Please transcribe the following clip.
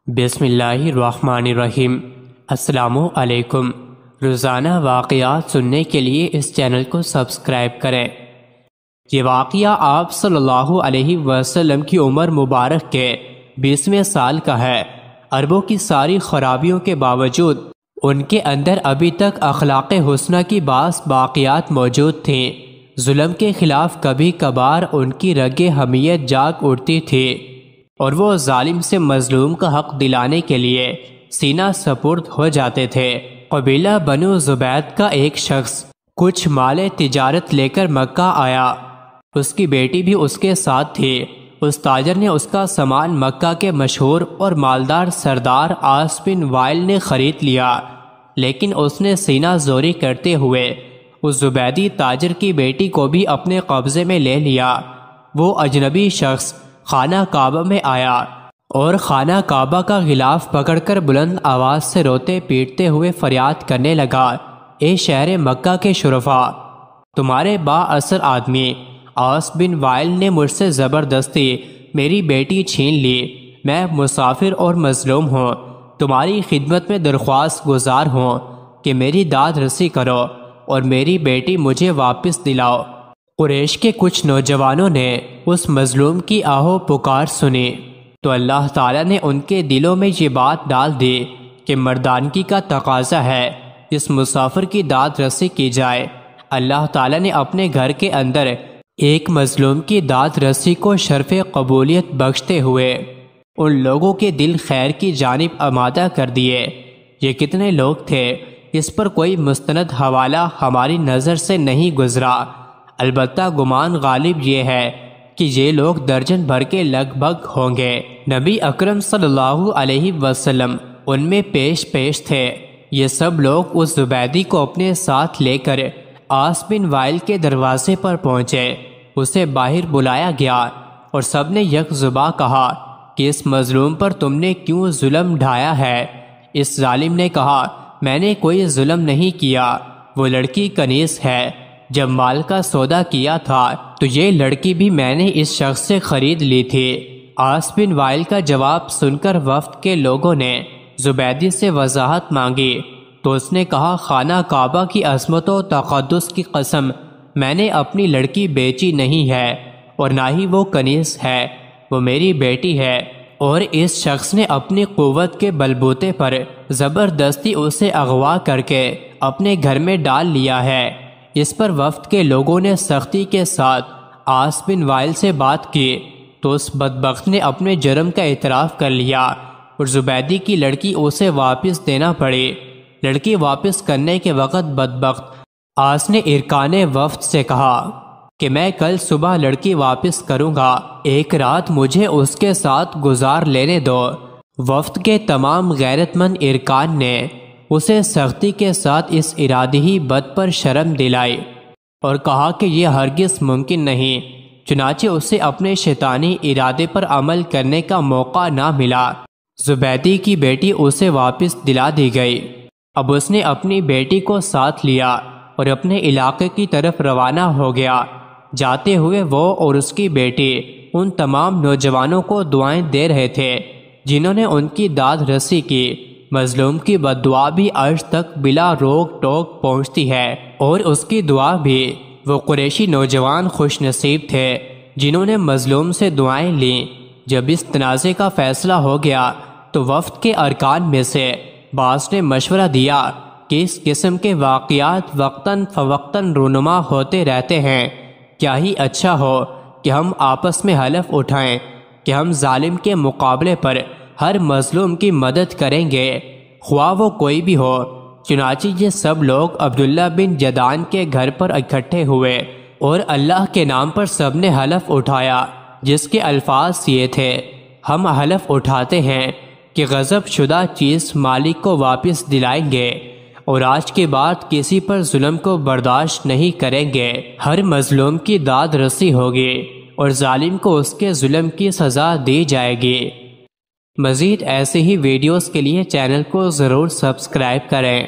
بسم اللہ الرحمن الرحیم۔ السلام علیکم۔ روزانہ واقعات سننے کے لیے اس چینل کو سبسکرائب کریں۔ یہ واقعہ آپ صلی اللہ علیہ وسلم کی عمر مبارک کے 20ویں سال کا ہے۔ عربوں کی ساری خرابیوں کے باوجود ان کے اندر ابھی تک اخلاق حسنہ کی بعض باقیات موجود تھیں۔ ظلم کے خلاف کبھی کبھار ان کی رگ حمیت جاگ اٹھتی تھی اور وہ ظالم سے مظلوم کا حق دلانے کے لیے سینہ سپرد ہو جاتے تھے۔ قبیلہ بنو زبید کا ایک شخص کچھ مال تجارت لے کر مکہ آیا۔ اس کی بیٹی بھی اس کے ساتھ تھی۔ اس تاجر نے اس کا سامان مکہ کے مشہور اور مالدار سردار عاص بن وائل نے خرید لیا، لیکن اس نے سینہ زوری کرتے ہوئے اس زبیدی تاجر کی بیٹی کو بھی اپنے قبضے میں لے لیا۔ وہ اجنبی شخص خانہ کعبہ میں آیا اور خانہ کعبہ کا غلاف پکڑ کر بلند آواز سے روتے پیٹتے ہوئے فریاد کرنے لگا، اے شہر مکہ کے شرفاء، تمہارے با اثر آدمی عاص بن وائل نے مجھ سے زبردستی میری بیٹی چھین لی۔ میں مسافر اور مظلوم ہوں، تمہاری خدمت میں درخواست گزار ہوں کہ میری داد رسی کرو اور میری بیٹی مجھے واپس دلاؤ۔ قریش کے کچھ نوجوانوں نے اس مظلوم کی آہو پکار سنی تو اللہ تعالیٰ نے ان کے دلوں میں یہ بات ڈال دی کہ مردانگی کا تقاضا ہے، اس مسافر کی داد رسی کی جائے۔ اللہ تعالیٰ نے اپنے گھر کے اندر ایک مظلوم کی داد رسی کو شرف قبولیت بخشتے ہوئے ان لوگوں کے دل خیر کی جانب آمادہ کر دیے۔ یہ کتنے لوگ تھے، اس پر کوئی مستند حوالہ ہماری نظر سے نہیں گزرا، البتہ گمان غالب یہ ہے کہ یہ لوگ درجن بھر کے لگ بھگ ہوں گے۔ نبی اکرم صلی اللہ علیہ وسلم ان میں پیش تھے۔ یہ سب لوگ اس زبیدی کو اپنے ساتھ لے کر عاص بن وائل کے دروازے پر پہنچے۔ اسے باہر بلایا گیا اور سب نے یک زباں کہا کہ اس مظلوم پر تم نے کیوں ظلم ڈھایا ہے؟ اس ظالم نے کہا، میں نے کوئی ظلم نہیں کیا، وہ لڑکی کنیز ہے۔ جب مال کا سودا کیا تھا تو یہ لڑکی بھی میں نے اس شخص سے خرید لی تھی۔ عاص بن وائل کا جواب سن کر وفد کے لوگوں نے زبیدی سے وضاحت مانگی تو اس نے کہا، خانہ کعبہ کی عظمت و تقدس کی قسم، میں نے اپنی لڑکی بیچی نہیں ہے اور نہ ہی وہ کنیز ہے، وہ میری بیٹی ہے، اور اس شخص نے اپنی قوت کے بلبوتے پر زبردستی اسے اغوا کر کے اپنے گھر میں ڈال لیا ہے۔ اس پر وفد کے لوگوں نے سختی کے ساتھ عاص بن وائل سے بات کی تو اس بدبخت نے اپنے جرم کا اعتراف کر لیا اور زبیدی کی لڑکی اسے واپس دینا پڑی۔ لڑکی واپس کرنے کے وقت بدبخت عاص نے ارکان وفد سے کہا کہ میں کل صبح لڑکی واپس کروں گا، ایک رات مجھے اس کے ساتھ گزار لینے دو۔ وفد کے تمام غیرت مند ارکان نے اسے سختی کے ساتھ اس ارادی بد پر شرم دلائی اور کہا کہ یہ ہرگز ممکن نہیں، چنانچہ اسے اپنے شیطانی ارادے پر عمل کرنے کا موقع نہ ملا۔ زبیدی کی بیٹی اسے واپس دلا دی گئی۔ اب اس نے اپنی بیٹی کو ساتھ لیا اور اپنے علاقے کی طرف روانہ ہو گیا۔ جاتے ہوئے وہ اور اس کی بیٹی ان تمام نوجوانوں کو دعائیں دے رہے تھے جنہوں نے ان کی داد رسی کی۔ مظلوم کی بد دعا بھی عرش تک بلا روک ٹوک پہنچتی ہے، اور اس کی دعا بھی۔ وہ قریشی نوجوان خوش نصیب تھے جنہوں نے مظلوم سے دعائیں لیں۔ جب اس تنازع کا فیصلہ ہو گیا تو وفد کے ارکان میں سے بعض نے مشورہ دیا کہ اس قسم کے واقعات وقتاً فوقتاً رونما ہوتے رہتے ہیں، کیا ہی اچھا ہو کہ ہم آپس میں حلف اٹھائیں کہ ہم ظالم کے مقابلے پر ہر مظلوم کی مدد کریں گے، خواہ وہ کوئی بھی ہو۔ چنانچہ یہ سب لوگ عبداللہ بن جدعان کے گھر پر اکٹھے ہوئے اور اللہ کے نام پر سب نے حلف اٹھایا، جس کے الفاظ یہ تھے، ہم حلف اٹھاتے ہیں کہ غضب شدہ چیز مالک کو واپس دلائیں گے اور آج کے بعد کسی پر ظلم کو برداشت نہیں کریں گے۔ ہر مظلوم کی داد رسی ہوگی اور ظالم کو اس کے ظلم کی سزا دی جائے گی۔ مزید ایسے ہی ویڈیوز کے لیے چینل کو ضرور سبسکرائب کریں۔